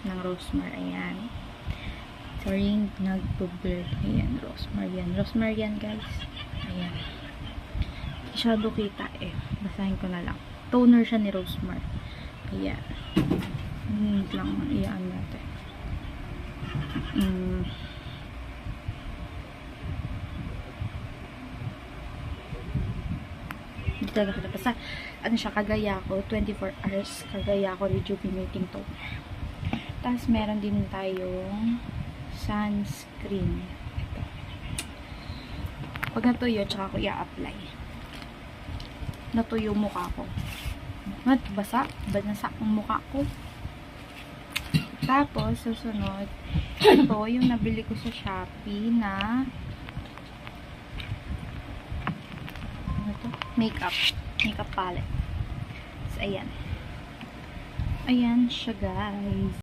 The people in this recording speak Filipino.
ng rosemary. Ayan. Sorry, nag-blur. Ayan, rosemary yan. Rosemary yan, guys. Ayan. Masyado kita eh. Basahin ko na lang. Toner siya ni rosemary. Ayan. Lang, iyaan natin. Hindi talaga kita. Basta, ano siya, kagaya ko, 24 hours, kagaya ko, rejuvenating toner. Tapos, meron din tayong sunscreen. Ito. Pag natuyo, tsaka ko i-apply. Natuyo mukha ko. Basa? Banasa ang mukha ko. Tapos, susunod, ito, yung nabili ko sa Shopee na ano to? Makeup palette. So, ayan. Ayan siya, guys.